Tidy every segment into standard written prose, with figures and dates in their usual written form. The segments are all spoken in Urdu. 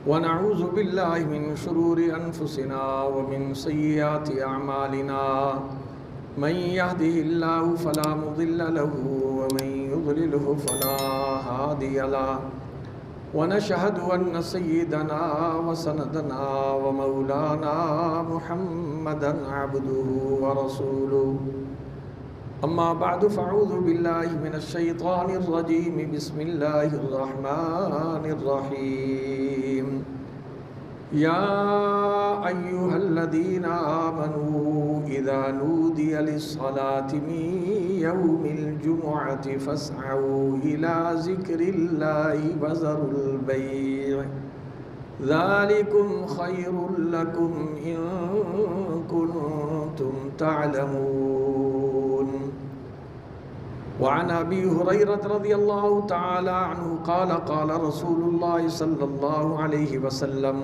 ونعوذ بالله من شرور أنفسنا ومن سيئات أعمالنا من يهده الله فلا مضل له ومن يضلله فلا هادي له ونشهد أن سيدنا وسندنا ومولانا محمدا عبده ورسوله أما بعد فأعوذ بالله من الشيطان الرجيم بسم الله الرحمن الرحيم يا أيها الذين آمنوا إذا نودي للصلاة من يوم الجمعة فاسعوا إلى ذكر الله وذروا البيع ذلكم خير لكم إن كنتم تعلمون وعن أبي هريرة رضي الله تعالى عنه قال قال رسول الله صلى الله عليه وسلم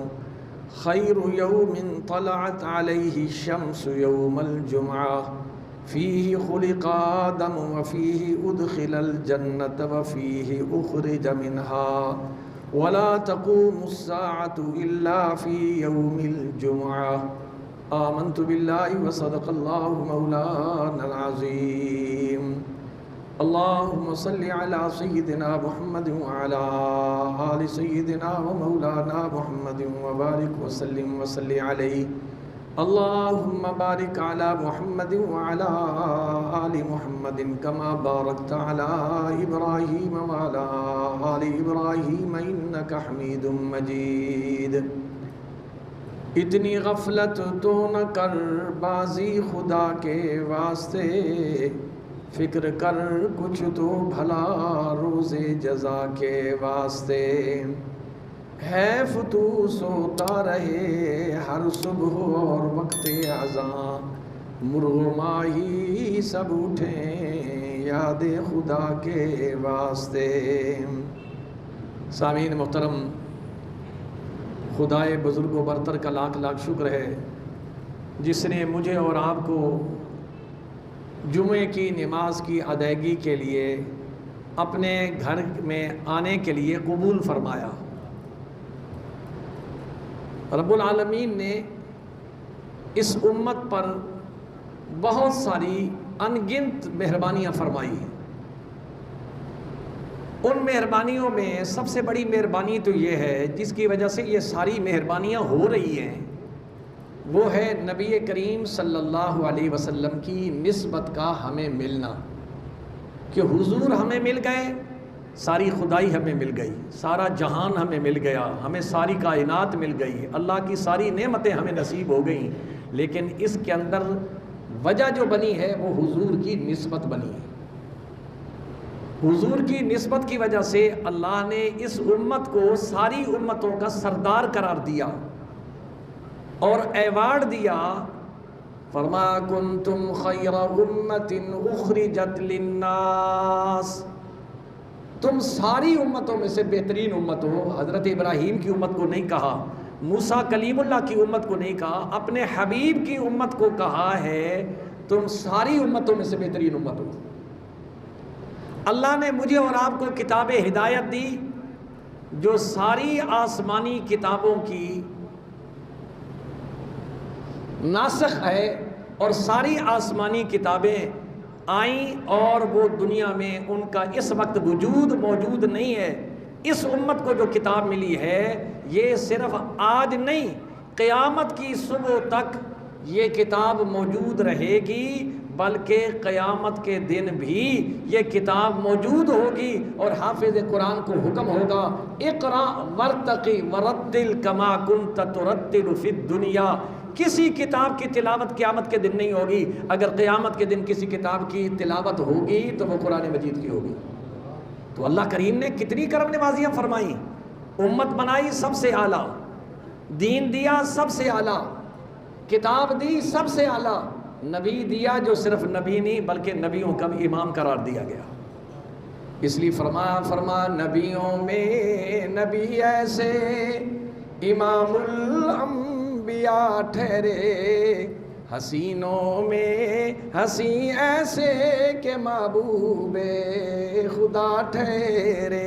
خير يوم طلعت عليه الشمس يوم الجمعة فيه خلق آدم وفيه أدخل الجنة وفيه أخرج منها ولا تقوم الساعة إلا في يوم الجمعة آمنت بالله وصدق الله مولانا العظيم اللهم صل على سيدنا محمد وعلى آل سيدنا ومولانا محمد وبارك وسلم وصل عليه اللهم بارك على محمد وعلى آل محمد كما باركت على إبراهيم وعلى آل إبراهيم إنك حميد مجيد اتنی غفلت تو نہ کر بازی خدا کے واسطے فکر کر کچھ تو بھلا روز جزا کے واسطے حیف تو سوتا رہے ہر صبح اور وقت اذاں مرغ ماہی سب اٹھیں یاد خدا کے واسطے۔ سامعین محترم، خدائے بزرگ و برتر کا لاکھ لاکھ شکر ہے جس نے مجھے اور آپ کو جمعے کی نماز کی ادائیگی کے لیے اپنے گھر میں آنے کے لیے قبول فرمایا۔ رب العالمین نے اس امت پر بہت ساری ان گنت مہربانیاں فرمائی ہیں۔ ان مہربانیوں میں سب سے بڑی مہربانی تو یہ ہے جس کی وجہ سے یہ ساری مہربانیاں ہو رہی ہیں، وہ ہے نبی کریم صلی اللہ علیہ وسلم کی نسبت کا ہمیں ملنا، کہ حضور ہمیں مل گئے، ساری خدائی ہمیں مل گئی، سارا جہان ہمیں مل گیا، ہمیں ساری کائنات مل گئی، اللہ کی ساری نعمتیں ہمیں نصیب ہو گئیں، لیکن اس کے اندر وجہ جو بنی ہے وہ حضور کی نسبت بنی ہے۔ حضور کی نسبت کی وجہ سے اللہ نے اس امت کو ساری امتوں کا سردار قرار دیا اور ایوارڈ دیا۔ فرمایا کنتم خیر امت اخرجت للناس، تم ساری امتوں میں سے بہترین امت ہو۔ حضرت ابراہیم کی امت کو نہیں کہا، موسیٰ کلیم اللہ کی امت کو نہیں کہا، اپنے حبیب کی امت کو کہا ہے تم ساری امتوں میں سے بہترین امت ہو۔ اللہ نے مجھے اور آپ کو کتاب ہدایت دی جو ساری آسمانی کتابوں کی ناسخ ہے، اور ساری آسمانی کتابیں آئیں اور وہ دنیا میں ان کا اس وقت وجود موجود نہیں ہے۔ اس امت کو جو کتاب ملی ہے یہ صرف آج نہیں، قیامت کی صبح تک یہ کتاب موجود رہے گی، بلکہ قیامت کے دن بھی یہ کتاب موجود ہوگی، اور حافظ قرآن کو حکم ہوگا اقرأ ورتقی ورتل کما کنت ترتل فی الدنیا۔ کسی کتاب کی تلاوت قیامت کے دن نہیں ہوگی، اگر قیامت کے دن کسی کتاب کی تلاوت ہوگی تو وہ قرآن مجید کی ہوگی۔ تو اللہ کریم نے کتنی کرم نوازیاں فرمائیں، امت بنائی سب سے اعلیٰ، دین دیا سب سے اعلیٰ، کتاب دی سب سے اعلیٰ، نبی دیا جو صرف نبی نہیں بلکہ نبیوں کا بھی امام قرار دیا گیا۔ اس لیے فرما نبیوں میں نبی ایسے امام الانبیاء ٹھہرے، حسینوں میں ہنسی ایسے کہ محبوب خدا ٹھہرے۔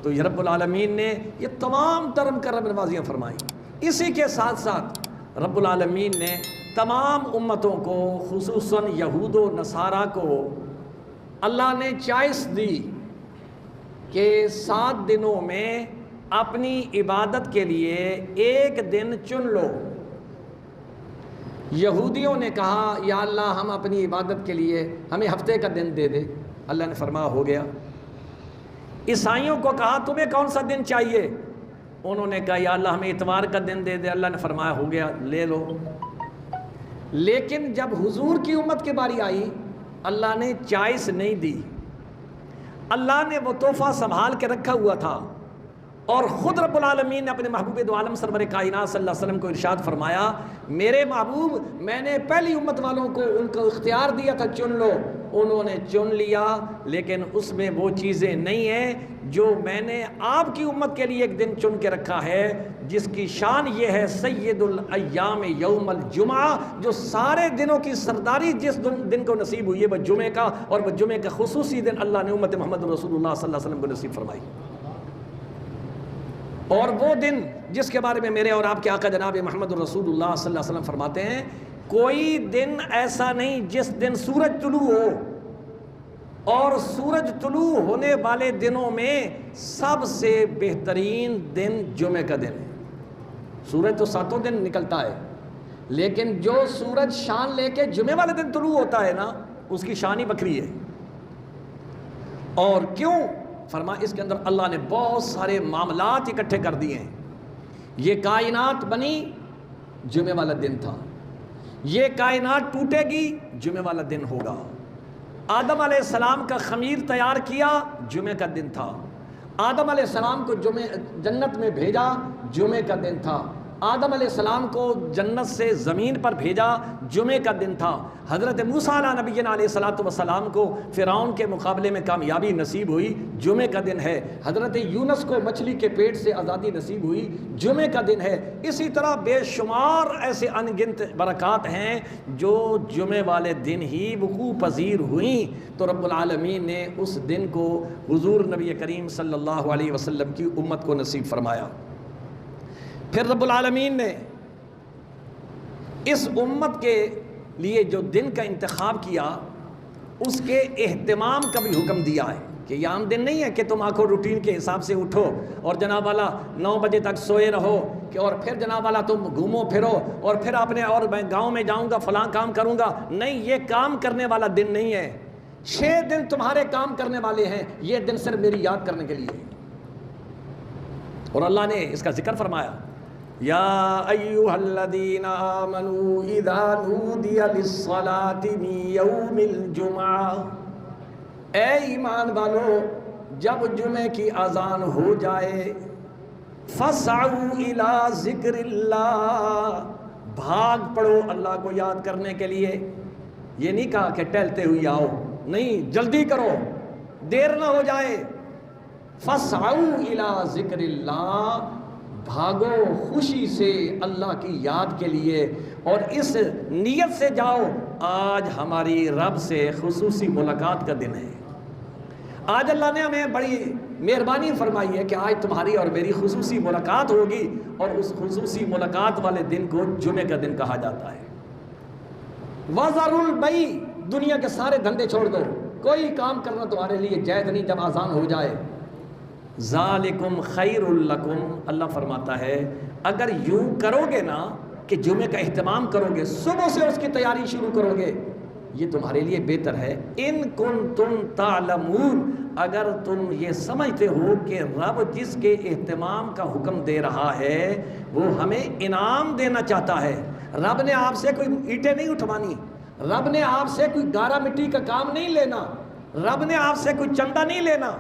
تو تو یہ رب العالمین نے یہ تمام کرم نوازیاں فرمائیں۔ اسی کے ساتھ ساتھ رب العالمین نے تمام امتوں کو خصوصاً یہود و نصارہ کو اللہ نے چوائس دی کہ 7 دنوں میں اپنی عبادت کے لیے ایک دن چن لو۔ یہودیوں نے کہا یا اللہ ہم اپنی عبادت کے لیے ہمیں ہفتے کا دن دے دے، اللہ نے فرمایا ہو گیا۔ عیسائیوں کو کہا تمہیں کون سا دن چاہیے، انہوں نے کہا یا اللہ ہمیں اتوار کا دن دے دے، اللہ نے فرمایا ہو گیا لے لو۔ لیکن جب حضور کی امت کی باری آئی اللہ نے چوائس نہیں دی، اللہ نے وہ تحفہ سنبھال کے رکھا ہوا تھا، اور خود رب العالمین نے اپنے محبوب دو عالم سرور کائنات صلی اللہ علیہ وسلم کو ارشاد فرمایا میرے محبوب میں نے پہلی امت والوں کو ان کو اختیار دیا تھا چن لو، انہوں نے چن لیا، لیکن اس میں وہ چیزیں نہیں ہیں جو میں نے آپ کی امت کے لیے ایک دن چن کے رکھا ہے، جس کی شان یہ ہے سید الایام یوم الجمعہ، جو سارے دنوں کی سرداری جس دن کو نصیب ہوئی ہے وہ جمعے کا، اور وہ جمعے کا خصوصی دن اللہ نے امت محمد رسول اللہ صلی اللہ علیہ وسلم کو نصیب فرمائی۔ اور وہ دن جس کے بارے میں میرے اور آپ کے آقا جناب محمد رسول اللہ صلی اللہ علیہ وسلم فرماتے ہیں کوئی دن ایسا نہیں جس دن سورج طلوع ہو، اور سورج طلوع ہونے والے دنوں میں سب سے بہترین دن جمعے کا دن ہے۔ سورج تو 7 دن نکلتا ہے، لیکن جو سورج شان لے کے جمعے والے دن طلوع ہوتا ہے نا اس کی شان ہی بکری ہے۔ اور کیوں؟ فرمایا اس کے اندر اللہ نے بہت سارے معاملات اکٹھے کر دیے ہیں۔ یہ کائنات بنی جمعے والا دن تھا، یہ کائنات ٹوٹے گی جمعے والا دن ہوگا، آدم علیہ السلام کا خمیر تیار کیا جمعے کا دن تھا، آدم علیہ السلام کو جنت میں بھیجا جمعے کا دن تھا، آدم علیہ السلام کو جنت سے زمین پر بھیجا جمعے کا دن تھا، حضرت موسیٰ علیہ نبینا علیہ السلام کو فرعون کے مقابلے میں کامیابی نصیب ہوئی جمعے کا دن ہے، حضرت یونس کو مچھلی کے پیٹ سے آزادی نصیب ہوئی جمعے کا دن ہے۔ اسی طرح بے شمار ایسے ان گنت برکات ہیں جو جمعے والے دن ہی وقوع پذیر ہوئیں، تو رب العالمین نے اس دن کو حضور نبی کریم صلی اللہ علیہ وسلم کی امت کو نصیب فرمایا۔ پھر رب العالمین نے اس امت کے لیے جو دن کا انتخاب کیا اس کے اہتمام کا بھی حکم دیا ہے کہ یہ عام دن نہیں ہے کہ تم آنکھوں روٹین کے حساب سے اٹھو اور جناب والا 9 بجے تک سوئے رہو کہ اور پھر جناب والا تم گھومو پھرو اور پھر آپ نے اور میں گاؤں میں جاؤں گا فلاں کام کروں گا، نہیں، یہ کام کرنے والا دن نہیں ہے۔ 6 دن تمہارے کام کرنے والے ہیں، یہ دن صرف میری یاد کرنے کے لیے۔ اور اللہ نے اس کا ذکر فرمایا یا ایھا الذین آمنوا اذا نودی للصلاۃ من یوم الجمعہ، اے ایمان والو جب جمعے کی اذان ہو جائے فاسعوا الی ذکر اللہ، بھاگ پڑو اللہ کو یاد کرنے کے لیے۔ یہ نہیں کہا کہ ٹہلتے ہوئے آؤ، نہیں، جلدی کرو دیر نہ ہو جائے۔ فاسعوا الی ذکر اللہ، بھاگو خوشی سے اللہ کی یاد کے لیے، اور اس نیت سے جاؤ آج ہماری رب سے خصوصی ملاقات کا دن ہے۔ آج اللہ نے ہمیں بڑی مہربانی فرمائی ہے کہ آج تمہاری اور میری خصوصی ملاقات ہوگی، اور اس خصوصی ملاقات والے دن کو جمعے کا دن کہا جاتا ہے۔ وَذَرُوا الْبَيْعَ، دنیا کے سارے دھندے چھوڑ دو، کوئی کام کرنا تمہارے لیے جائز نہیں جب اذان ہو جائے۔ ذالکم خیر لکم، اللہ فرماتا ہے اگر یوں کرو گے نا کہ جمعے کا اہتمام کرو گے، صبح سے اس کی تیاری شروع کرو گے، یہ تمہارے لیے بہتر ہے۔ ان کنتم تعلمون، اگر تم یہ سمجھتے ہو کہ رب جس کے اہتمام کا حکم دے رہا ہے وہ ہمیں انعام دینا چاہتا ہے، رب نے آپ سے کوئی اینٹیں نہیں اٹھوانی، رب نے آپ سے کوئی گارا مٹی کا کام نہیں لینا، رب نے آپ سے کوئی چندہ نہیں لینا،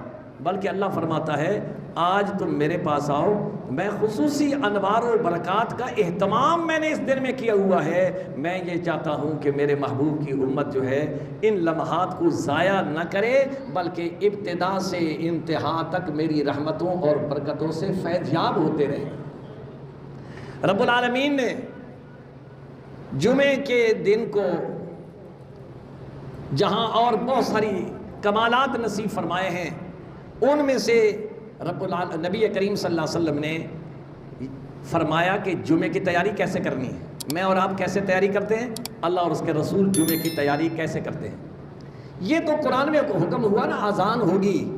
بلکہ اللہ فرماتا ہے آج تم میرے پاس آؤ، میں خصوصی انوار و برکات کا اہتمام میں نے اس دن میں کیا ہوا ہے۔ میں یہ چاہتا ہوں کہ میرے محبوب کی امت جو ہے ان لمحات کو ضائع نہ کرے، بلکہ ابتدا سے انتہا تک میری رحمتوں اور برکتوں سے فیض یاب ہوتے رہے۔ رب العالمین نے جمعے کے دن کو جہاں اور بہت ساری کمالات نصیب فرمائے ہیں، ان میں سے نبی کریم صلی اللہ علیہ وسلم نے فرمایا کہ جمعے کی تیاری کیسے کرنی ہے. میں اور آپ کیسے تیاری کرتے ہیں, اللہ اور اس کے رسول جمعے کی تیاری کیسے کرتے ہیں. یہ تو قرآن میں حکم ہوا نا, اذان ہوگی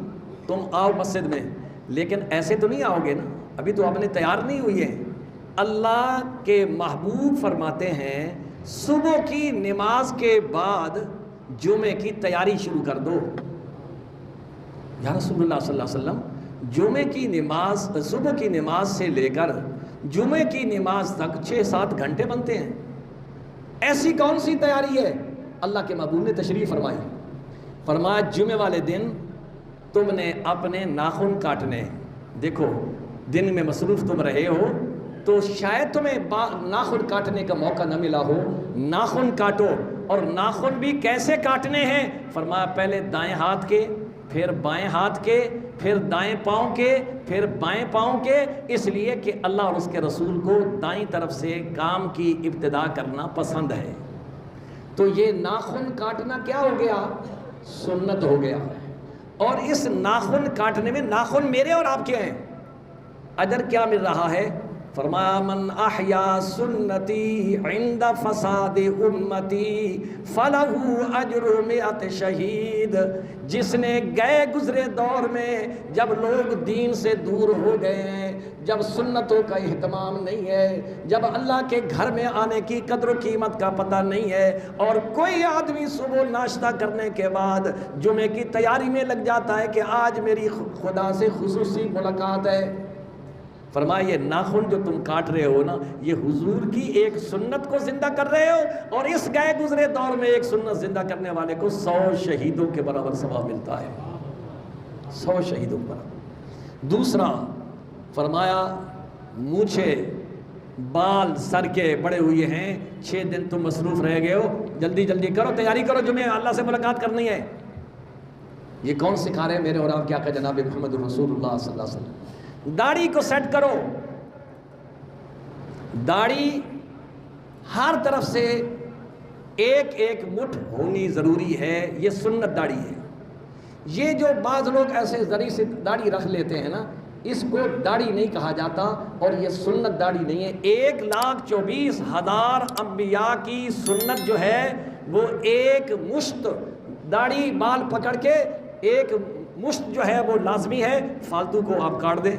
تم آؤ مسجد میں, لیکن ایسے تو نہیں آؤ گے نا, ابھی تو آپ نے تیار نہیں ہوئی ہے. اللہ کے محبوب فرماتے ہیں صبح کی نماز کے بعد جمعے کی تیاری شروع کر دو. یا رسول اللہ صلی اللہ علیہ وسلم, جمعے کی نماز, صبح کی نماز سے لے کر جمعے کی نماز تک 6-7 گھنٹے بنتے ہیں, ایسی کون سی تیاری ہے؟ اللہ کے محبوب نے تشریف فرمائی, فرمایا جمعے والے دن تم نے اپنے ناخن کاٹنے. دیکھو دن میں مصروف تم رہے ہو تو شاید تمہیں ناخن کاٹنے کا موقع نہ ملا ہو, ناخن کاٹو. اور ناخن بھی کیسے کاٹنے ہیں؟ فرمایا پہلے دائیں ہاتھ کے, پھر بائیں ہاتھ کے, پھر دائیں پاؤں کے, پھر بائیں پاؤں کے, اس لیے کہ اللہ اور اس کے رسول کو دائیں طرف سے کام کی ابتدا کرنا پسند ہے. تو یہ ناخن کاٹنا کیا ہو گیا؟ سنت ہو گیا. اور اس ناخن کاٹنے میں ناخن میرے اور آپ کے ہیں, اجر کیا مل رہا ہے؟ فرمایا من احیا سنتی عند فساد امتی فلہ اجر 100 شہید. جس نے گئے گزرے دور میں جب لوگ دین سے دور ہو گئے ہیں, جب سنتوں کا اہتمام نہیں ہے, جب اللہ کے گھر میں آنے کی قدر و قیمت کا پتہ نہیں ہے, اور کوئی آدمی صبح ناشتہ کرنے کے بعد جمعے کی تیاری میں لگ جاتا ہے کہ آج میری خدا سے خصوصی ملاقات ہے. فرمایا یہ ناخن جو تم کاٹ رہے ہو نا, یہ حضور کی ایک سنت کو زندہ کر رہے ہو, اور اس گئے گزرے دور میں ایک سنت زندہ کرنے والے کو 100 شہیدوں کے برابر ثواب ملتا ہے, 100 شہیدوں کے برابر. دوسرا فرمایا مونچھے بال سر کے بڑے ہوئے ہیں, 6 دن تم مصروف رہ گئے ہو, جلدی جلدی کرو, تیاری کرو, جمعے اللہ سے ملاقات کرنی ہے. یہ کون سکھا رہے ہیں؟ میرے اور آپ کے آقا جناب محمد رسول اللہ صلی اللہ علیہ وسلم. داڑھی کو سیٹ کرو, داڑھی ہر طرف سے ایک ایک مٹھ ہونی ضروری ہے, یہ سنت داڑھی ہے. یہ جو بعض لوگ ایسے ذریعے سے داڑھی رکھ لیتے ہیں نا, اس کو داڑھی نہیں کہا جاتا, اور یہ سنت داڑھی نہیں ہے. 1,24,000 انبیاء کی سنت جو ہے وہ ایک مشت داڑھی بال پکڑ کے ایک مشت جو ہے وہ لازمی ہے, فالتو کو آپ کاٹ دیں.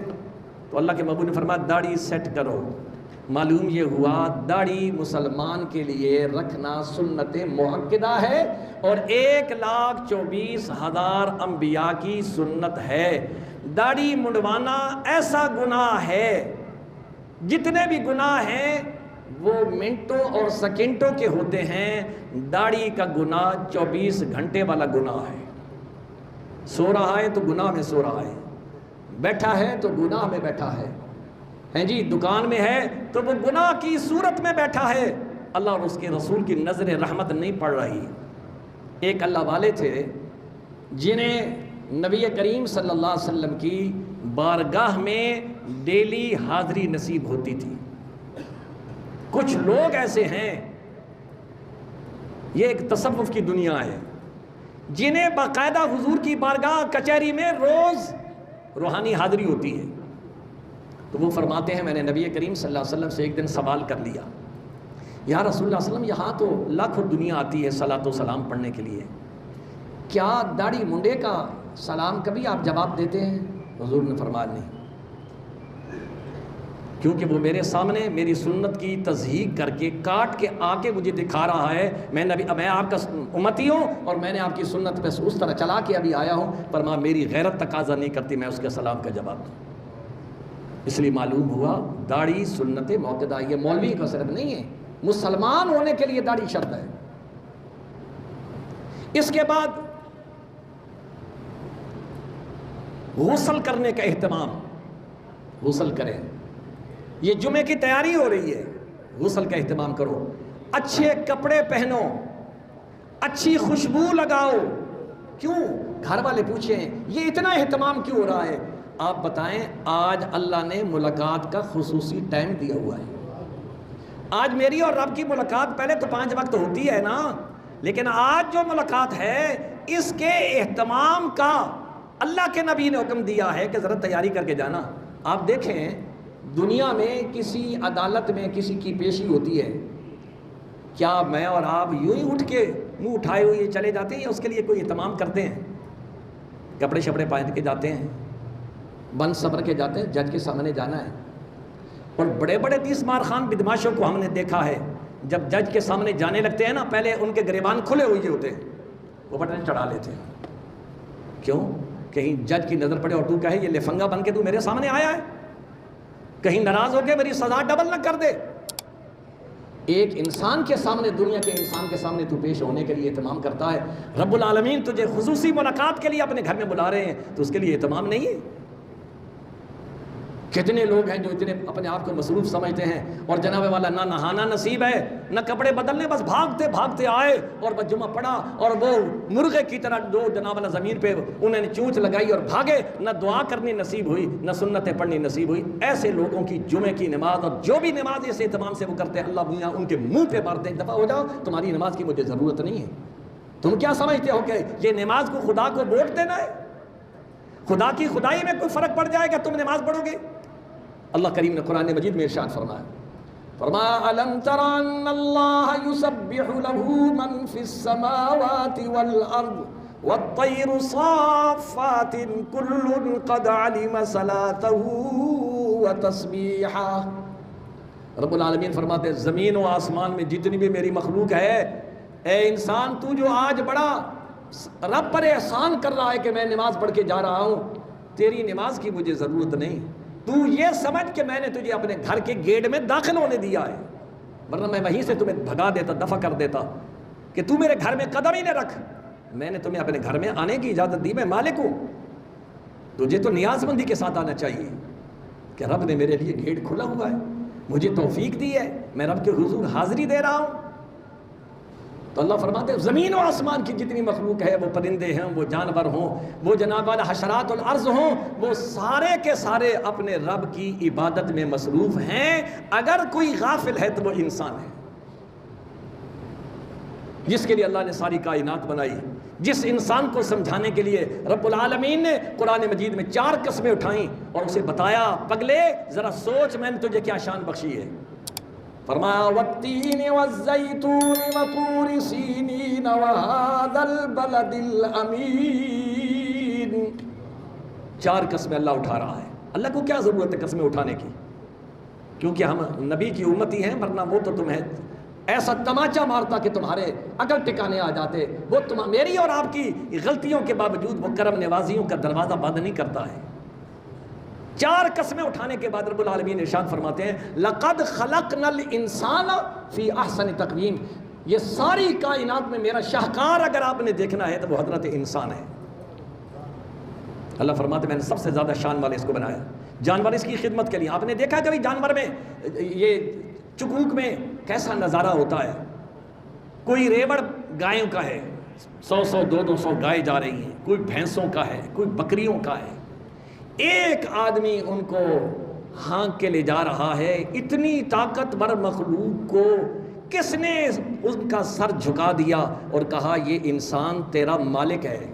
تو اللہ کے محبوب نے فرمایا داڑھی سیٹ کرو. معلوم یہ ہوا داڑھی مسلمان کے لیے رکھنا سنت مؤکدہ ہے, اور 1,24,000 انبیاء کی سنت ہے. داڑھی منڈوانا ایسا گناہ ہے, جتنے بھی گناہ ہیں وہ منٹوں اور سیکنڈوں کے ہوتے ہیں, داڑھی کا گناہ 24 گھنٹے والا گناہ ہے. سو رہا ہے تو گناہ میں سو رہا ہے, بیٹھا ہے تو گناہ میں بیٹھا ہے, ہیں جی دکان میں ہے تو وہ گناہ کی صورت میں بیٹھا ہے. اللہ اور اس کے رسول کی نظر رحمت نہیں پڑ رہی. ایک اللہ والے تھے جنہیں نبی کریم صلی اللہ علیہ وسلم کی بارگاہ میں ڈیلی حاضری نصیب ہوتی تھی. کچھ لوگ ایسے ہیں, یہ ایک تصوف کی دنیا ہے, جنہیں باقاعدہ حضور کی بارگاہ کچہری میں روز روحانی حاضری ہوتی ہے. تو وہ فرماتے ہیں میں نے نبی کریم صلی اللہ علیہ وسلم سے ایک دن سوال کر لیا, یا رسول اللہ علیہ وسلم یہاں تو لاکھوں دنیا آتی ہے صلاۃ و سلام پڑھنے کے لیے, کیا داڑھی منڈے کا سلام کبھی آپ جواب دیتے ہیں؟ حضور نے فرمایا نہیں, کیونکہ وہ میرے سامنے میری سنت کی تصحیح کر کے کاٹ کے آ کے مجھے دکھا رہا ہے, میں آپ کا امتی ہوں اور میں نے آپ کی سنت پہ اس طرح چلا کے ابھی آیا ہوں, پر میری غیرت تقاضا نہیں کرتی میں اس کے سلام کا جواب دوں. اس لیے معلوم ہوا داڑھی سنت موقدہ, یہ مولوی کا صرف نہیں ہے, مسلمان ہونے کے لیے داڑھی شرط ہے. اس کے بعد غسل کرنے کا اہتمام, غسل کریں. یہ جمعے کی تیاری ہو رہی ہے, غسل کا اہتمام کرو, اچھے کپڑے پہنو, اچھی خوشبو لگاؤ. کیوں؟ گھر والے پوچھیں یہ اتنا اہتمام کیوں ہو رہا ہے؟ آپ بتائیں, آج اللہ نے ملاقات کا خصوصی ٹائم دیا ہوا ہے. آج میری اور رب کی ملاقات پہلے تو 5 وقت ہوتی ہے نا, لیکن آج جو ملاقات ہے اس کے اہتمام کا اللہ کے نبی نے حکم دیا ہے کہ ذرا تیاری کر کے جانا. آپ دیکھیں دنیا میں کسی عدالت میں کسی کی پیشی ہوتی ہے، کیا میں اور آپ یوں ہی اٹھ کے منہ اٹھائے ہوئے چلے جاتے ہیں یا اس کے لیے کوئی اہتمام کرتے ہیں؟ کپڑے شپڑے پہن کے جاتے ہیں، بند صبر کے جاتے ہیں، جج کے سامنے جانا ہے. اور بڑے بڑے 30 مار خان بدماشوں کو ہم نے دیکھا ہے جب جج کے سامنے جانے لگتے ہیں نا، پہلے ان کے گریبان کھلے ہوئے ہوتے ہیں، وہ بٹن چڑھا لیتے ہیں. کیوں؟ کہیں جج کی نظر پڑے اور تو کہے یہ لفنگا بن کے تو میرے سامنے آیا ہے، کہیں ناراض ہو کے میری سزا ڈبل نہ کر دے. ایک انسان کے سامنے، دنیا کے انسان کے سامنے تو پیش ہونے کے لیے اہتمام کرتا ہے. رب العالمین تجھے خصوصی ملاقات کے لیے اپنے گھر میں بلا رہے ہیں تو اس کے لیے اہتمام نہیں ہے. کتنے لوگ ہیں جو اتنے اپنے آپ کو مصروف سمجھتے ہیں اور جناب والا نہ نہانا نصیب ہے نہ کپڑے بدلنے، بس بھاگتے بھاگتے آئے اور بس جمعہ پڑا اور وہ مرغے کی طرح جو جناب والا زمین پہ انہیں چونچ لگائی اور بھاگے، نہ دعا کرنی نصیب ہوئی نہ سنتیں پڑھنی نصیب ہوئی. ایسے لوگوں کی جمعے کی نماز اور جو بھی نماز اس اہتمام سے وہ کرتے ہیں، اللہ میاں ان کے منہ پہ مارتے ہیں دفعہ ہو جاؤ، تمہاری نماز کی مجھے ضرورت نہیں ہے. تم کیا سمجھتے ہو کہ یہ نماز کو خدا کو ووٹ دینا ہے؟ خدا کی خدائی میں کوئی فرق پڑ جائے گا تم نماز پڑھو گے؟ اللہ کریم نے قرآن مجید میں ارشاد فرمایا الم تر ان اللہ یسبح له من فی السماوات والارض والطیر صافات کل قد علم صلاته وتسبیحہ. رب العالمین فرماتے ہیں زمین و آسمان میں جتنی بھی میری مخلوق ہے، اے انسان تو جو آج بڑا رب پر احسان کر رہا ہے کہ میں نماز پڑھ کے جا رہا ہوں، تیری نماز کی مجھے ضرورت نہیں. تو یہ سمجھ کہ میں نے تجھے اپنے گھر کے گیٹ میں داخل ہونے دیا ہے، ورنہ میں وہیں سے تمہیں بھگا دیتا، دفع کر دیتا کہ تو میرے گھر میں قدم ہی نہ رکھ. میں نے تمہیں اپنے گھر میں آنے کی اجازت دی، میں مالک ہوں. تجھے تو نیاز مندی کے ساتھ آنا چاہیے کہ رب نے میرے لیے گیٹ کھلا ہوا ہے، مجھے توفیق دی ہے، میں رب کے حضور حاضری دے رہا ہوں. تو اللہ فرماتے ہیں زمین و آسمان کی جتنی مخلوق ہے، وہ پرندے ہیں، وہ جانور ہوں، وہ جناب والا حشرات الارض ہوں، وہ سارے کے سارے اپنے رب کی عبادت میں مصروف ہیں. اگر کوئی غافل ہے تو وہ انسان ہے جس کے لیے اللہ نے ساری کائنات بنائی. جس انسان کو سمجھانے کے لیے رب العالمین نے قرآن مجید میں 4 قسمیں اٹھائیں اور اسے بتایا پگلے ذرا سوچ میں نے تجھے کیا شان بخشی ہے. فرمایا والتین والزیتون وطور سینین وہذا البلد الامین. 4 قسمیں اللہ اٹھا رہا ہے. اللہ کو کیا ضرورت ہے قسمیں اٹھانے کی؟ کیونکہ ہم نبی کی امتی ہیں، ورنہ وہ تو تمہیں ایسا تماچا مارتا کہ تمہارے عقل ٹکانے آ جاتے. وہ میری اور آپ کی غلطیوں کے باوجود وہ کرم نوازیوں کا دروازہ بند نہیں کرتا ہے. 4 قسمیں اٹھانے کے بعد رب العالمین ارشاد فرماتے ہیں لَقَدْ خَلَقْنَا الْإِنسَانَ فِي أَحْسَنِ تَقْوِيمٍ. یہ ساری کائنات میں میرا شاہکار اگر آپ نے دیکھنا ہے تو وہ حضرت انسان ہے. اللہ فرماتے ہیں میں نے سب سے زیادہ شان والے اس کو بنایا. جانور اس کی خدمت کے لیے. آپ نے دیکھا کبھی جانور میں یہ چکوک میں کیسا نظارہ ہوتا ہے؟ کوئی ریوڑ گایوں کا ہے، 100 200 گائے جا رہی ہیں، کوئی بھینسوں کا ہے، کوئی بکریوں کا ہے. ایک آدمی ان کو ہانک کے لے جا رہا ہے. اتنی طاقتور مخلوق کو کس نے ان کا سر جھکا دیا اور کہا یہ انسان تیرا مالک ہے،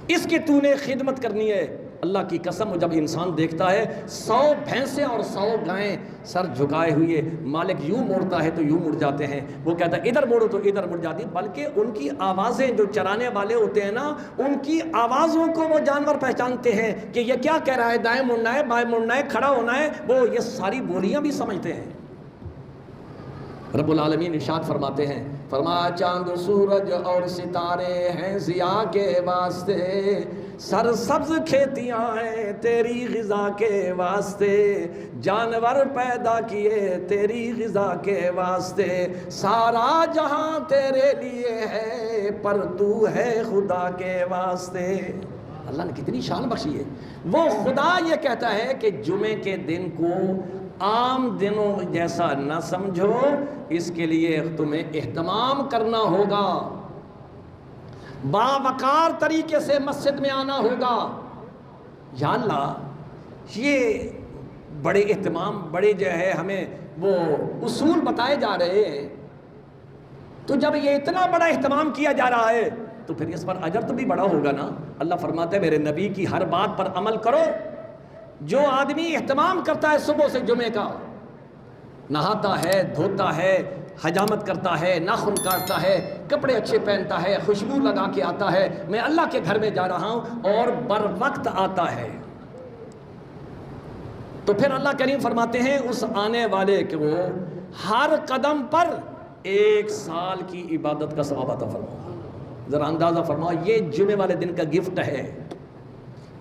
اس کی تو نے خدمت کرنی ہے. اللہ کی قسم جب انسان دیکھتا ہے 100 بھینسیں اور 100 گائیں سر جھکائے ہوئے، مالک یوں موڑتا ہے تو یوں مڑ جاتے ہیں، وہ کہتا ہے ادھر موڑو تو ادھر مڑ جاتی. بلکہ ان کی آوازیں جو چرانے والے ہوتے ہیں نا، ان کی آوازوں کو وہ جانور پہچانتے ہیں کہ یہ کیا کہہ رہا ہے، دائیں مڑنا ہے، بائیں مڑنا ہے، کھڑا ہونا ہے. وہ یہ ساری بولیاں بھی سمجھتے ہیں. رب العالمین ارشاد فرماتے ہیں، فرمایا چاند سورج اور ستارے ہیں ضیاء کے واسطے، سرسبز کھیتیاں ہیں تیری غذا کے واسطے، جانور پیدا کیے تیری غذا کے واسطے، سارا جہاں تیرے لیے ہے پر تو ہے خدا کے واسطے. اللہ نے کتنی شان بخشی ہے. وہ خدا یہ کہتا ہے کہ جمعے کے دن کو عام دنوں جیسا نہ سمجھو، اس کے لیے تمہیں اہتمام کرنا ہوگا، باوقار طریقے سے مسجد میں آنا ہوگا. یا اللہ یہ بڑے اہتمام، بڑے جو ہے ہمیں وہ اصول بتائے جا رہے ہیں. تو جب یہ اتنا بڑا اہتمام کیا جا رہا ہے تو پھر اس پر اجر تو بھی بڑا ہوگا نا۔ اللہ فرماتا ہے میرے نبی کی ہر بات پر عمل کرو۔ جو آدمی اہتمام کرتا ہے صبح سے جمعے کا، نہاتا ہے، دھوتا ہے، حجامت کرتا ہے، ناخن کاٹتا ہے، کپڑے اچھے پہنتا ہے، خوشبو لگا کے آتا ہے، میں اللہ کے گھر میں جا رہا ہوں، اور بر وقت آتا ہے، تو پھر اللہ کریم فرماتے ہیں اس آنے والے کو ہر قدم پر 1 سال کی عبادت کا ثواب عطا فرماؤ۔ ذرا اندازہ فرماؤ، یہ جمعے والے دن کا گفٹ ہے۔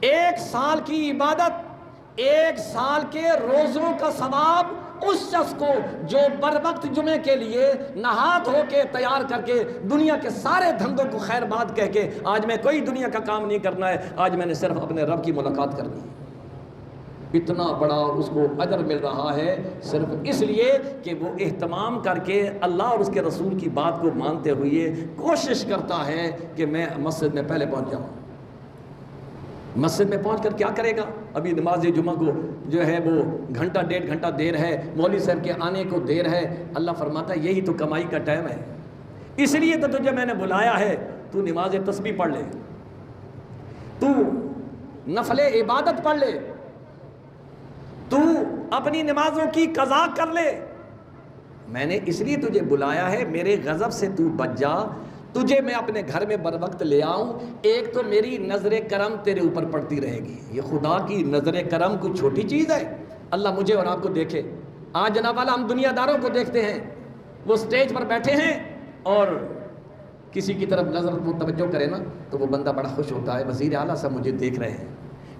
1 سال کی عبادت، 1 سال کے روزوں کا ثواب اس شخص کو جو بر وقت جمعے کے لیے نہا دھو کے تیار کر کے دنیا کے سارے دھندوں کو خیر بات کہہ کے آج میں کوئی دنیا کا کام نہیں کرنا ہے، آج میں نے صرف اپنے رب کی ملاقات کرنی ہے، اتنا بڑا اس کو اجر مل رہا ہے صرف اس لیے کہ وہ اہتمام کر کے اللہ اور اس کے رسول کی بات کو مانتے ہوئے کوشش کرتا ہے کہ میں مسجد میں پہلے پہنچ جاؤں۔ مسجد میں پہنچ کر کیا کرے گا؟ ابھی نماز جمعہ کو جو ہے وہ گھنٹہ 1.5 گھنٹہ دیر ہے، مولوی صاحب کے آنے کو دیر ہے۔ اللہ فرماتا ہے یہی تو کمائی کا ٹائم ہے، اس لیے تو تجھے میں نے بلایا ہے، تو نماز تسبیح پڑھ لے، تو نفل عبادت پڑھ لے، تو اپنی نمازوں کی قضا کر لے۔ میں نے اس لیے تجھے بلایا ہے، میرے غضب سے تو بچ جا، تجھے میں اپنے گھر میں بر وقت لے آؤں، ایک تو میری نظر کرم تیرے اوپر پڑتی رہے گی۔ یہ خدا کی نظر کرم کوئی چھوٹی چیز ہے؟ اللہ مجھے اور آپ کو دیکھے۔ آج جناب والا ہم دنیا داروں کو دیکھتے ہیں، وہ سٹیج پر بیٹھے ہیں اور کسی کی طرف نظر توجہ کرے نا تو وہ بندہ بڑا خوش ہوتا ہے، وزیر اعلیٰ صاحب مجھے دیکھ رہے ہیں،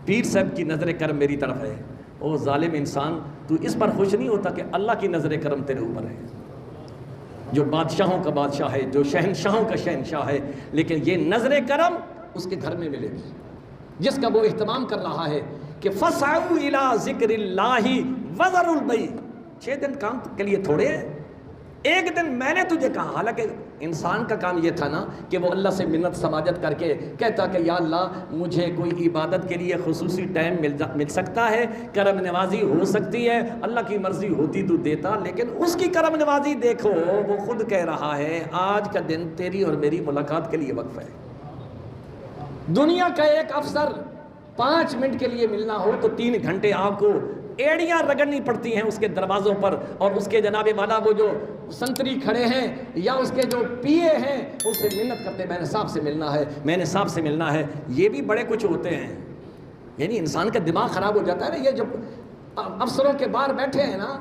پیر صاحب کی نظر کرم میری طرف ہے۔ او ظالم انسان، تو اس پر خوش نہیں ہوتا کہ اللہ کی نظر کرم تیرے اوپر ہے، جو بادشاہوں کا بادشاہ ہے، جو شہنشاہوں کا شہنشاہ ہے، لیکن یہ نظر کرم اس کے گھر میں ملے گی جس کا وہ اہتمام کر رہا ہے کہ فَسْعَوْا إِلَىٰ ذِكْرِ اللَّهِ وَذَرُوا الْبَيْعَ۔ 6 دن کام کے لیے تھوڑے ہیں، ایک دن میں نے تجھے کہا، حالانکہ انسان کا کام یہ تھا نا کہ وہ اللہ سے منت سماجت کر کے کہتا کہ یا اللہ مجھے کوئی عبادت کے لیے خصوصی ٹائم مل سکتا ہے، کرم نوازی ہو سکتی ہے، اللہ کی مرضی ہوتی تو دیتا، لیکن اس کی کرم نوازی دیکھو، وہ خود کہہ رہا ہے آج کا دن تیری اور میری ملاقات کے لیے وقف ہے۔ دنیا کا ایک افسر 5 منٹ کے لیے ملنا ہو تو 3 گھنٹے آپ کو ایڑیاں رگڑنی پڑتی ہیں اس کے دروازوں پر، اور اس کے جناب والا وہ جو سنتری کھڑے ہیں یا اس کے جو پیے ہیں اس سے منت کرتے میں نے صاحب سے ملنا ہے، میں نے صاحب سے ملنا ہے۔ یہ بھی بڑے کچھ ہوتے ہیں، یعنی انسان کا دماغ خراب ہو جاتا ہے نا۔ یہ جب افسروں کے باہر بیٹھے ہیں نا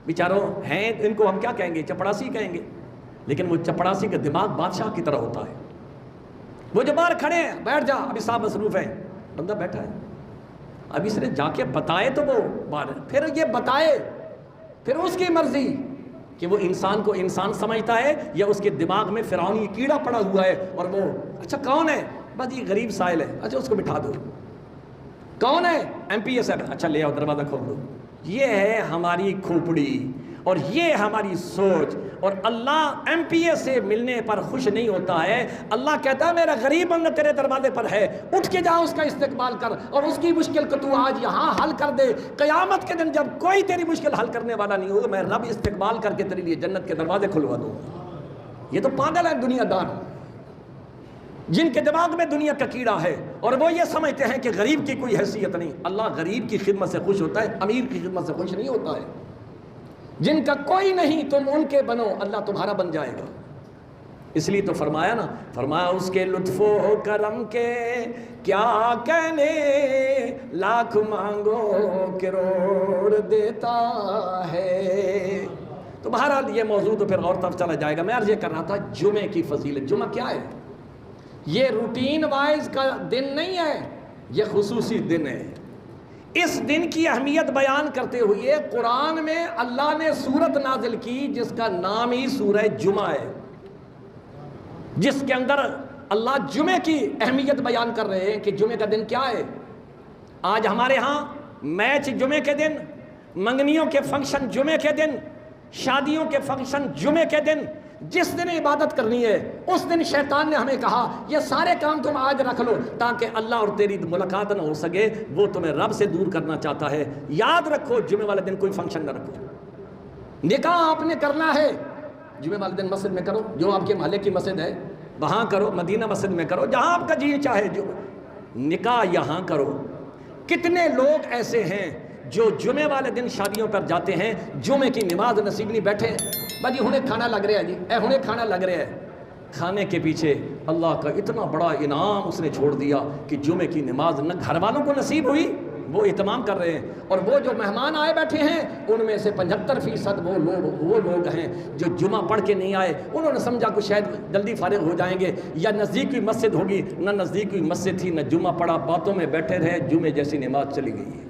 بیچاروں ہیں، ان کو ہم کیا کہیں گے؟ چپڑاسی کہیں گے، لیکن وہ چپڑاسی کا دماغ بادشاہ کی طرح ہوتا ہے۔ وہ جو باہر کھڑے ہیں، بیٹھ جا ابھی صاحب مصروف ہیں، بندہ بیٹھا ہے، اب اس نے جا کے بتائے تو وہ باہر، پھر یہ بتائے، پھر اس کی مرضی کہ وہ انسان کو انسان سمجھتا ہے یا اس کے دماغ میں فرعونی کیڑا پڑا ہوا ہے، اور وہ اچھا کون ہے؟ بس یہ غریب سائل ہے، اچھا اس کو بٹھا دو۔ کون ہے؟ ایم پی ایس ہے، اچھا لے آؤ دروازہ کھول دو۔ یہ ہے ہماری کھوپڑی اور یہ ہماری سوچ، اور اللہ ایم پی اے سے ملنے پر خوش نہیں ہوتا ہے۔ اللہ کہتا ہے میرا غریب بندہ تیرے دروازے پر ہے، اٹھ کے جا اس کا استقبال کر اور اس کی مشکل کو تو آج یہاں حل کر دے۔ قیامت کے دن جب کوئی تیری مشکل حل کرنے والا نہیں ہوگا، میں رب استقبال کر کے تیرے لیے جنت کے دروازے کھلوا دوں گا۔ یہ تو پاگل ہے دنیا دار، جن کے دماغ میں دنیا کا کیڑا ہے اور وہ یہ سمجھتے ہیں کہ غریب کی کوئی حیثیت نہیں۔ اللہ غریب کی خدمت سے خوش ہوتا ہے، امیر کی خدمت سے خوش نہیں ہوتا ہے۔ جن کا کوئی نہیں تم ان کے بنو، اللہ تمہارا بن جائے گا۔ اس لیے تو فرمایا نا، فرمایا اس کے لطف و کرم کے کیا کہنے، لاکھ مانگو کروڑ دیتا ہے۔ تو بہرحال یہ موضوع تو پھر اور طرف چلا جائے گا۔ میں عرض یہ کر رہا تھا جمعے کی فضیلت۔ جمعہ کیا ہے؟ یہ روٹین وائز کا دن نہیں ہے، یہ خصوصی دن ہے۔ اس دن کی اہمیت بیان کرتے ہوئے قرآن میں اللہ نے سورت نازل کی جس کا نام ہی سورہ جمعہ ہے، جس کے اندر اللہ جمعے کی اہمیت بیان کر رہے ہیں کہ جمعے کا دن کیا ہے۔ آج ہمارے ہاں میچ جمعے کے دن، منگنیوں کے فنکشن جمعے کے دن، شادیوں کے فنکشن جمعے کے دن، جس دن عبادت کرنی ہے اس دن شیطان نے ہمیں کہا یہ سارے کام تم آج رکھ لو تاکہ اللہ اور تیری ملاقات نہ ہو سکے، وہ تمہیں رب سے دور کرنا چاہتا ہے۔ یاد رکھو جمعے والے دن کوئی فنکشن نہ رکھو، نکاح آپ نے کرنا ہے جمعے والے دن مسجد میں کرو، جو آپ کے محلے کی مسجد ہے وہاں کرو، مدینہ مسجد میں کرو، جہاں آپ کا جی چاہے، جو نکاح یہاں کرو۔ کتنے لوگ ایسے ہیں جو جمعے والے دن شادیوں پر جاتے ہیں، جمعے کی نماز نصیب نہیں، بیٹھے بھائی ہنے کھانا لگ رہا ہے جی، ہنے کھانا لگ رہا ہے، کھانے کے پیچھے اللہ کا اتنا بڑا انعام اس نے چھوڑ دیا کہ جمعے کی نماز نہ گھر والوں کو نصیب ہوئی، وہ اہتمام کر رہے ہیں، اور وہ جو مہمان آئے بیٹھے ہیں ان میں سے 75% وہ لوگ ہیں جو جمعہ پڑھ کے نہیں آئے، انہوں نے سمجھا کہ شاید جلدی فارغ ہو جائیں گے، یا نزدیک کی مسجد ہوگی، نہ نزدیک کی مسجد تھی، نہ جمعہ پڑھا، باتوں میں بیٹھے رہے، جمعے جیسی نماز چلی گئی ہے۔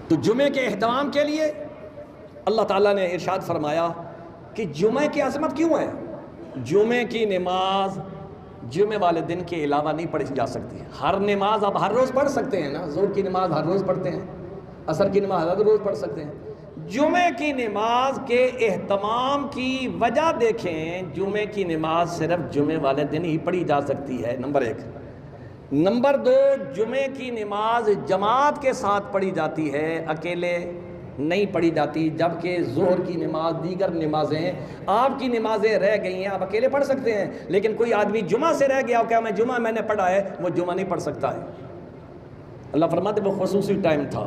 تو جمعے کے اہتمام کے لیے اللہ تعالیٰ نے ارشاد فرمایا کہ جمعے کی عظمت کیوں ہے؟ جمعے کی نماز جمعے والے دن کے علاوہ نہیں پڑھی جا سکتی، ہر نماز آپ ہر روز پڑھ سکتے ہیں نا، ظہر کی نماز ہر روز پڑھتے ہیں، عصر کی نماز ہر روز پڑھ سکتے ہیں، جمعے کی نماز کے اہتمام کی وجہ دیکھیں، جمعے کی نماز صرف جمعے والے دن ہی پڑھی جا سکتی ہے، نمبر 1۔ نمبر 2، جمعے کی نماز جماعت کے ساتھ پڑھی جاتی ہے، اکیلے نہیں پڑھی جاتی، جبکہ ظہر کی نماز، دیگر نمازیں، آپ کی نمازیں رہ گئی ہیں، آپ اکیلے پڑھ سکتے ہیں، لیکن کوئی آدمی جمعہ سے رہ گیا کہ میں نے پڑھا ہے، وہ جمعہ نہیں پڑھ سکتا ہے۔ اللہ فرماتے وہ خصوصی ٹائم تھا،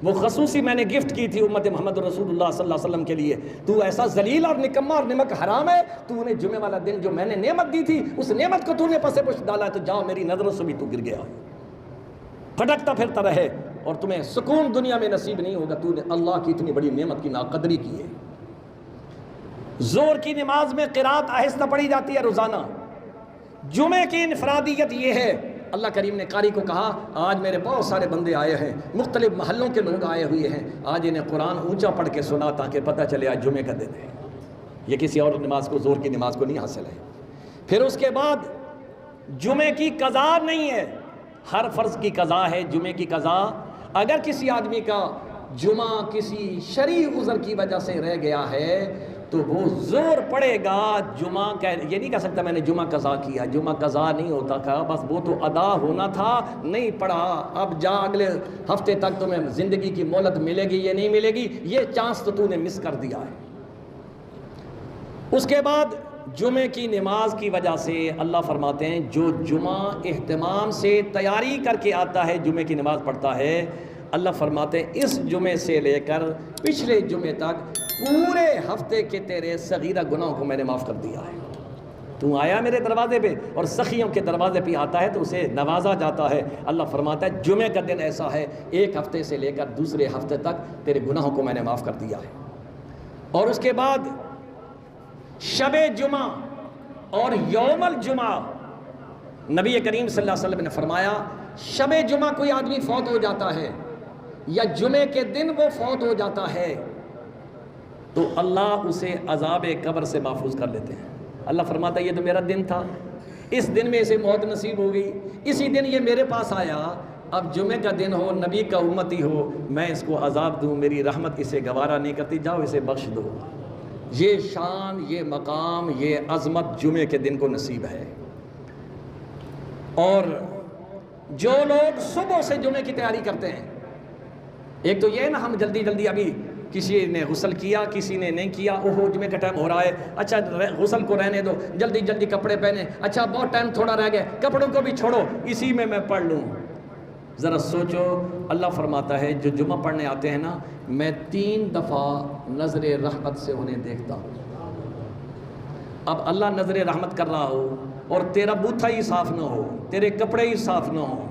وہ خصوصی میں نے گفٹ کی تھی امت محمد رسول اللہ صلی اللہ علیہ وسلم کے لیے، تو ایسا ذلیل اور نکما اور نمک حرام ہے، تو نے جمعے والا دن جو میں نے نعمت دی تھی اس نعمت کو تو نے پس پش ڈالا ہے، تو جاؤ میری نظروں سے بھی تو گر گیا، پھٹکتا پھرتا رہے، اور تمہیں سکون دنیا میں نصیب نہیں ہوگا، تو نے اللہ کی اتنی بڑی نعمت کی ناقدری کی ہے۔ ظہر کی نماز میں قرات آہستہ پڑھی جاتی ہے روزانہ۔ جمعے کی انفرادیت یہ ہے، اللہ کریم نے قاری کو کہا آج میرے بہت سارے بندے آئے ہیں، مختلف محلوں کے لوگ آئے ہوئے ہیں، آج انہیں قرآن اونچا پڑھ کے سنا تاکہ پتہ چلے آج جمعے کا دن ہے، یہ کسی اور نماز کو، ظہر کی نماز کو نہیں حاصل ہے۔ پھر اس کے بعد جمعے کی قضا نہیں ہے، ہر فرض کی قضا ہے، جمعے کی قضا اگر کسی آدمی کا جمعہ کسی شرعی عذر کی وجہ سے رہ گیا ہے تو وہ ظہر پڑے گا، جمعہ یہ نہیں کہہ سکتا میں نے جمعہ قضا کیا، جمعہ قضا نہیں ہوتا تھا، بس وہ تو ادا ہونا تھا، نہیں پڑھا، اب جا اگلے ہفتے تک تمہیں زندگی کی مہلت ملے گی یہ نہیں ملے گی، یہ چانس تو نے مس کر دیا ہے۔ اس کے بعد جمعے کی نماز کی وجہ سے اللہ فرماتے ہیں جو جمعہ اہتمام سے تیاری کر کے آتا ہے، جمعے کی نماز پڑھتا ہے، اللہ فرماتے ہیں اس جمعے سے لے کر پچھلے جمعے تک پورے ہفتے کے تیرے صغیرہ گناہوں کو میں نے معاف کر دیا ہے۔ تو آیا میرے دروازے پہ اور سخیوں کے دروازے پہ آتا ہے تو اسے نوازا جاتا ہے۔ اللہ فرماتا ہے جمعے کا دن ایسا ہے، ایک ہفتے سے لے کر دوسرے ہفتے تک تیرے گناہوں کو میں نے معاف کر دیا ہے۔ اور اس کے بعد شب جمعہ اور یوم الجمعہ، نبی کریم صلی اللہ علیہ وسلم نے فرمایا شب جمعہ کوئی آدمی فوت ہو جاتا ہے یا جمعے کے دن وہ فوت ہو جاتا ہے تو اللہ اسے عذاب قبر سے محفوظ کر لیتے ہیں۔ اللہ فرماتا ہے یہ تو میرا دن تھا، اس دن میں اسے موت نصیب ہو گئی، اسی دن یہ میرے پاس آیا، اب جمعے کا دن ہو، نبی کا امتی ہو، میں اس کو عذاب دوں، میری رحمت اسے گوارا نہیں کرتی، جاؤ اسے بخش دو۔ یہ شان، یہ مقام، یہ عظمت جمعے کے دن کو نصیب ہے۔ اور جو لوگ صبح سے جمعے کی تیاری کرتے ہیں، ایک تو یہ نا ہم جلدی جلدی، ابھی کسی نے غسل کیا کسی نے نہیں کیا، اوہو جمعے کا ٹائم ہو رہا ہے، اچھا غسل کو رہنے دو، جلدی جلدی کپڑے پہنے، اچھا بہت ٹائم تھوڑا رہ گیا، کپڑوں کو بھی چھوڑو، اسی میں پڑھ لوں۔ ذرا سوچو، اللہ فرماتا ہے جو جمعہ پڑھنے آتے ہیں نا، میں 3 دفعہ نظر رحمت سے انہیں دیکھتا ہوں۔ اب اللہ نظر رحمت کر رہا ہو اور تیرا بوتھا ہی صاف نہ ہو، تیرے کپڑے ہی صاف نہ ہو،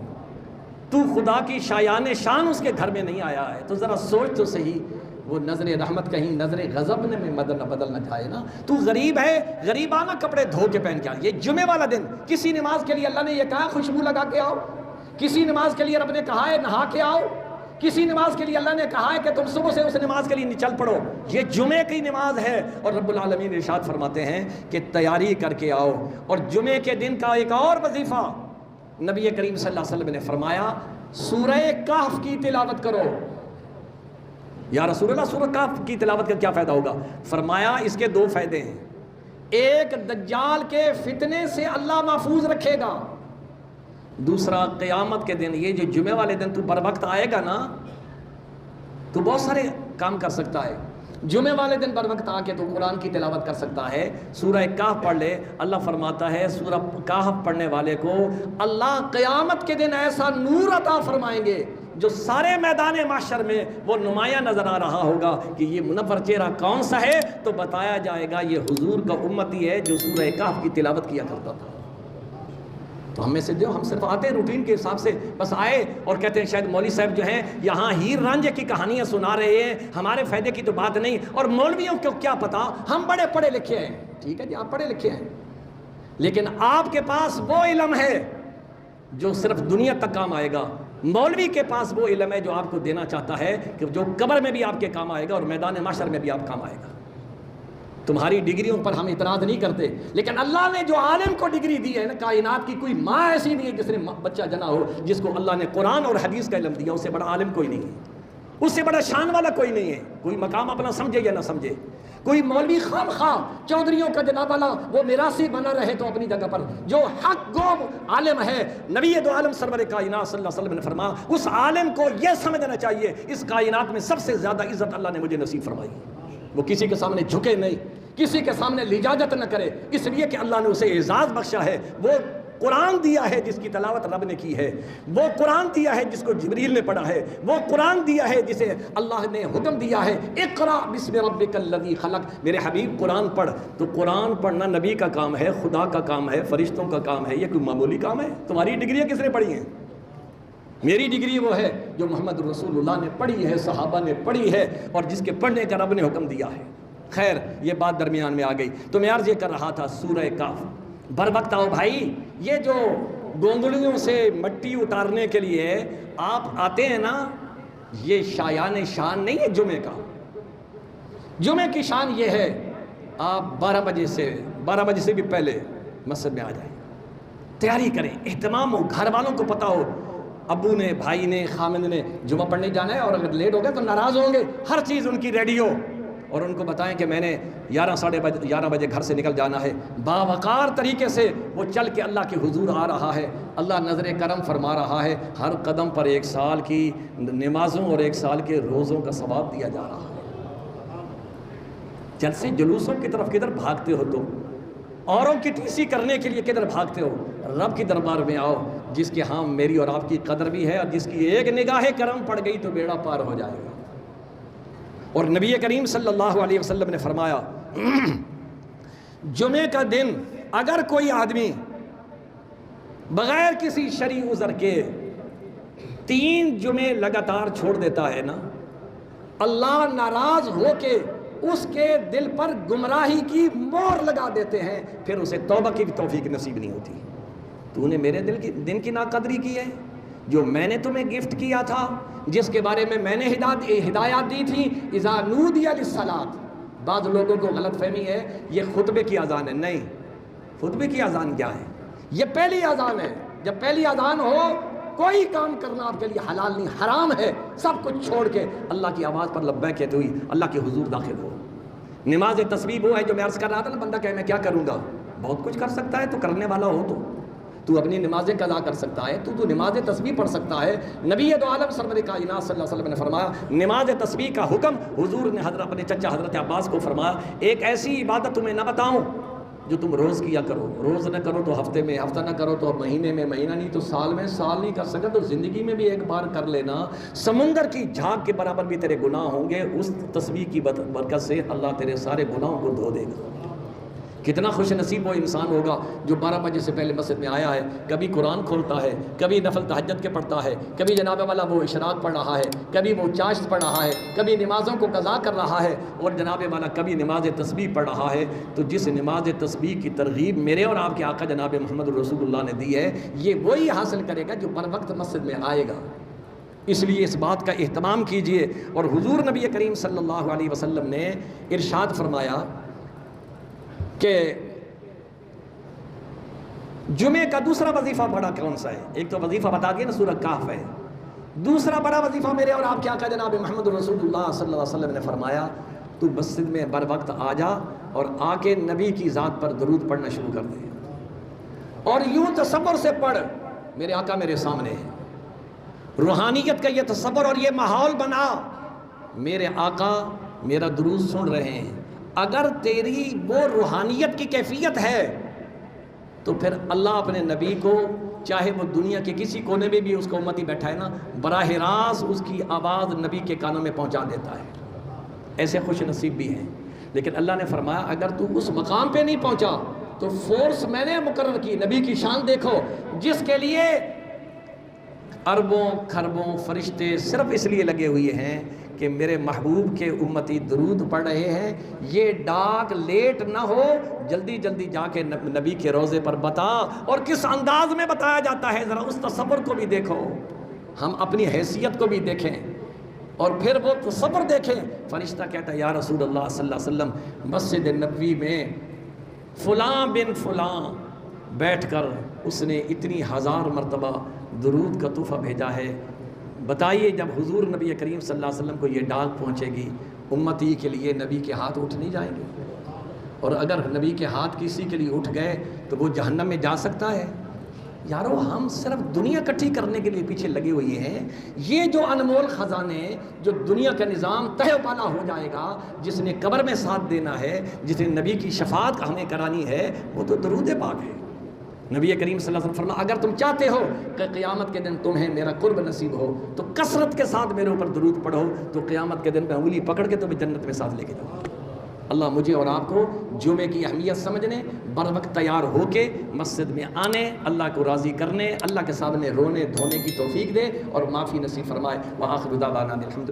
تو خدا کی شایان شان اس کے گھر میں نہیں آیا ہے، تو ذرا سوچ تو صحیح، وہ نظر رحمت کہیں نظر غضب میں بدل نہ جائے نا۔ تو غریب ہے، غریبانہ کپڑے دھو کے پہن کے آ، یہ جمعے والا دن، کسی نماز کے لیے اللہ نے یہ کہا خوشبو لگا کے آؤ، کسی نماز کے لیے رب نے کہا ہے نہا کے آؤ، کسی نماز کے لیے اللہ نے کہا ہے کہ تم صبح سے اس نماز کے لیے چل پڑو، یہ جمعے کی نماز ہے۔ اور رب العالمین ارشاد فرماتے ہیں کہ تیاری کر کے آؤ۔ اور جمعے کے دن کا ایک اور وظیفہ نبی کریم صلی اللہ علیہ وسلم نے فرمایا سورہ کہف کی تلاوت کرو۔ یا رسول اللہ سورہ کہف کی تلاوت کا کیا فائدہ ہوگا؟ فرمایا اس کے 2 فائدے ہیں، ایک دجال کے فتنے سے اللہ محفوظ رکھے گا، دوسرا قیامت کے دن، یہ جو جمعے والے دن تو بر وقت آئے گا نا تو بہت سارے کام کر سکتا ہے، جمعے والے دن بر وقت آ کے تو قرآن کی تلاوت کر سکتا ہے، سورہ کہف پڑھ لے۔ اللہ فرماتا ہے سورہ کہف پڑھنے والے کو اللہ قیامت کے دن ایسا نور عطا فرمائیں گے جو سارے میدان محشر میں وہ نمایاں نظر آ رہا ہوگا کہ یہ منور چہرہ کون سا ہے، تو بتایا جائے گا یہ حضور کا امتی ہے جو سورہ کہف کی تلاوت کیا کرتا تھا۔ تو ہم میں سے جو ہم صرف آتے ہیں روٹین کے حساب سے، بس آئے اور کہتے ہیں شاید مولوی صاحب جو ہیں یہاں ہیر رانجھے کی کہانیاں سنا رہے ہیں، ہمارے فائدے کی تو بات نہیں، اور مولویوں کو کیا پتا، ہم بڑے پڑھے لکھے ہیں۔ ٹھیک ہے جی، آپ پڑھے لکھے ہیں، لیکن آپ کے پاس وہ علم ہے جو صرف دنیا تک کام آئے گا۔ مولوی کے پاس وہ علم ہے جو آپ کو دینا چاہتا ہے کہ جو قبر میں بھی آپ کے کام آئے گا اور میدان محشر میں بھی آپ کام آئے گا۔ تمہاری ڈگریوں پر ہم اعتراض نہیں کرتے، لیکن اللہ نے جو عالم کو ڈگری دی ہے نا، کائنات کی کوئی ماں ایسی نہیں ہے جس نے بچہ جنا ہو جس کو اللہ نے قرآن اور حدیث کا علم دیا، اس سے بڑا عالم کوئی نہیں ہے، اس سے بڑا شان والا کوئی نہیں ہے۔ کوئی مقام اپنا سمجھے یا نہ سمجھے، کوئی مولوی خام خواہ چودھریوں کا جناب والا وہ میراثی بنا رہے تو اپنی جگہ پر، جو حق گو عالم ہے، نبی دو عالم سرور کائنات صلی اللہ علیہ وسلم نے فرمایا اس عالم کو یہ سمجھنا چاہیے اس کائنات میں سب سے زیادہ عزت اللہ نے مجھے نصیب فرمائی، وہ کسی کے سامنے جھکے نہیں، کسی کے سامنے لجاجت نہ کرے، اس لیے کہ اللہ نے اسے اعزاز بخشا ہے۔ وہ قرآن دیا ہے جس کی تلاوت رب نے کی ہے، وہ قرآن دیا ہے جس کو جبریل نے پڑھا ہے، وہ قرآن دیا ہے جسے اللہ نے حکم دیا ہے اقرا بسم ربک الذی خلق، میرے حبیب قرآن پڑھ۔ تو قرآن پڑھنا نبی کا کام ہے، خدا کا کام ہے، فرشتوں کا کام ہے، یہ کوئی معمولی کام ہے؟ تمہاری ڈگریاں کس نے پڑھی ہیں؟ میری ڈگری وہ ہے جو محمد رسول اللہ نے پڑھی ہے، صحابہ نے پڑھی ہے، اور جس کے پڑھنے کا رب نے حکم دیا ہے۔ خیر یہ بات درمیان میں آ گئی، تو میں عرض یہ کر رہا تھا سورہ کہف بر وقت آؤ بھائی۔ یہ جو گونگلیوں سے مٹی اتارنے کے لیے آپ آتے ہیں نا، یہ شایان شان نہیں ہے جمعے کا۔ جمعے کی شان یہ ہے آپ 12 بجے سے بھی پہلے مسجد میں آ جائیں، تیاری کریں، اہتمام ہو، گھر والوں کو پتہ ہو ابو نے، بھائی نے، خامد نے جمعہ پڑھنے جانا ہے، اور اگر لیٹ ہو گئے تو ناراض ہوں گے، ہر چیز ان کی ریڈی ہو، اور ان کو بتائیں کہ میں نے 11 بجے گھر سے نکل جانا ہے، باوقار طریقے سے وہ چل کے اللہ کے حضور آ رہا ہے، اللہ نظر کرم فرما رہا ہے، ہر قدم پر 1 سال کی نمازوں اور 1 سال کے روزوں کا ثواب دیا جا رہا ہے۔ جلسے جلوسوں کی طرف کدھر بھاگتے ہو تم؟ اوروں کی ٹیسی کرنے کے لیے کدھر بھاگتے ہو؟ رب کی دربار میں آؤ جس کے ہاں میری اور آپ کی قدر بھی ہے، اور جس کی ایک نگاہ کرم پڑ گئی تو بیڑا پار ہو جائے گا۔ اور نبی کریم صلی اللہ علیہ وسلم نے فرمایا جمعے کا دن اگر کوئی آدمی بغیر کسی شرعی عذر کے 3 جمعے لگاتار چھوڑ دیتا ہے نا، اللہ ناراض ہو کے اس کے دل پر گمراہی کی مہر لگا دیتے ہیں، پھر اسے توبہ کی توفیق نصیب نہیں ہوتی۔ تو نے میرے دن کی ناقدری کی ہے، جو میں نے تمہیں گفٹ کیا تھا، جس کے بارے میں نے ہدایات دی تھی، اذا نودی للصلاۃ۔ بعض لوگوں کو غلط فہمی ہے یہ خطبے کی اذان ہے، نہیں، خطبے کی اذان کیا ہے؟ یہ پہلی اذان ہے۔ جب پہلی اذان ہو کوئی کام کرنا آپ کے لیے حلال نہیں، حرام ہے، سب کچھ چھوڑ کے اللہ کی آواز پر لبیک کہتے ہوئی اللہ کے حضور داخل ہو۔ نماز تسبیح وہ ہے جو میں عرض کر رہا تھا نا، بندہ کہے میں کیا کروں گا، بہت کچھ کر سکتا ہے، تو کرنے والا ہو تو اپنی نمازیں قضا کر سکتا ہے، تو نماز تسبیح پڑھ سکتا ہے۔ نبی دو عالم سرور کائنات صلی اللہ علیہ وسلم نے فرمایا نماز تسبیح کا حکم حضور نے اپنے چچا حضرت عباس کو فرمایا، ایک ایسی عبادت تمہیں نہ بتاؤں جو تم روز کیا کرو، روز نہ کرو تو ہفتے میں، ہفتہ نہ کرو تو مہینے میں، مہینہ نہیں تو سال میں، سال نہیں کر سکے تو زندگی میں بھی ایک بار کر لینا، سمندر کی جھاگ کے برابر بھی تیرے گناہ ہوں گے، اس تسبیح کی برکت سے اللہ تیرے سارے گناہوں کو دھو دے گا۔ کتنا خوش نصیب وہ انسان ہوگا جو 12 بجے سے پہلے مسجد میں آیا ہے، کبھی قرآن کھولتا ہے، کبھی نفل تہجد کے پڑھتا ہے، کبھی جناب والا وہ اشراق پڑھ رہا ہے، کبھی وہ چاشت پڑھ رہا ہے، کبھی نمازوں کو قضا کر رہا ہے، اور جناب والا کبھی نماز تسبیح پڑھ رہا ہے۔ تو جس نماز تسبیح کی ترغیب میرے اور آپ کے آقا جناب محمد رسول اللہ نے دی ہے، یہ وہی حاصل کرے گا جو بر وقت مسجد میں آئے گا۔ اس لیے اس بات کا اہتمام کیجئے۔ اور حضور نبی کریم صلی اللہ علیہ وسلم نے ارشاد فرمایا کہ جمعے کا دوسرا وظیفہ بڑا کون سا ہے؟ ایک تو وظیفہ بتا دیا نا سورہ کہف ہے، دوسرا بڑا وظیفہ میرے اور آپ کے آقا جناب محمد رسول اللہ صلی اللہ علیہ وسلم نے فرمایا تو مسجد میں بر وقت آ جا اور آ کے نبی کی ذات پر درود پڑھنا شروع کر دے، اور یوں تصور سے پڑھ میرے آقا میرے سامنے ہے، روحانیت کا یہ تصور اور یہ ماحول بنا، میرے آقا میرا درود سن رہے ہیں، اگر تیری وہ روحانیت کی کیفیت ہے تو پھر اللہ اپنے نبی کو چاہے وہ دنیا کے کسی کونے میں بھی اس کو امتی بیٹھا ہے نا، براہ راست اس کی آواز نبی کے کانوں میں پہنچا دیتا ہے۔ ایسے خوش نصیب بھی ہیں، لیکن اللہ نے فرمایا اگر تو اس مقام پہ نہیں پہنچا تو فورس میں نے مقرر کی۔ نبی کی شان دیکھو، جس کے لیے اربوں کھربوں فرشتے صرف اس لیے لگے ہوئے ہیں کہ میرے محبوب کے امتی درود پڑھ رہے ہیں، یہ ڈاک لیٹ نہ ہو، جلدی جلدی جا کے نبی کے روضے پر بتا۔ اور کس انداز میں بتایا جاتا ہے، ذرا اس تصور کو بھی دیکھو، ہم اپنی حیثیت کو بھی دیکھیں اور پھر وہ تصور دیکھیں۔ فرشتہ کہتا ہے یا رسول اللہ صلی اللہ علیہ وسلم، مسجد نبوی میں فلاں بن فلاں بیٹھ کر اس نے اتنی ہزار مرتبہ درود کا تحفہ بھیجا ہے، بتائیے جب حضور نبی کریم صلی اللہ علیہ وسلم کو یہ ڈاک پہنچے گی، امتی کے لیے نبی کے ہاتھ اٹھ نہیں جائیں گے؟ اور اگر نبی کے ہاتھ کسی کے لیے اٹھ گئے تو وہ جہنم میں جا سکتا ہے؟ یارو ہم صرف دنیا اکٹھی کرنے کے لیے پیچھے لگے ہوئے ہیں۔ یہ جو انمول خزانے، جو دنیا کا نظام تہہ و پالا ہو جائے گا، جس نے قبر میں ساتھ دینا ہے، جس نے نبی کی شفاعت ہمیں کرانی ہے، وہ تو درود پاک ہے۔ نبی کریم صلی اللہ علیہ وسلم فرمایا اگر تم چاہتے ہو کہ قیامت کے دن تمہیں میرا قرب نصیب ہو تو کثرت کے ساتھ میرے اوپر درود پڑھو، تو قیامت کے دن میں انگلی پکڑ کے تمہیں جنت میں ساتھ لے کے جاؤں۔ اللہ مجھے اور آپ کو جمعے کی اہمیت سمجھنے، بر وقت تیار ہو کے مسجد میں آنے، اللہ کو راضی کرنے، اللہ کے سامنے رونے دھونے کی توفیق دے اور معافی نصیب فرمائے۔ وآخر دعوانا الحمد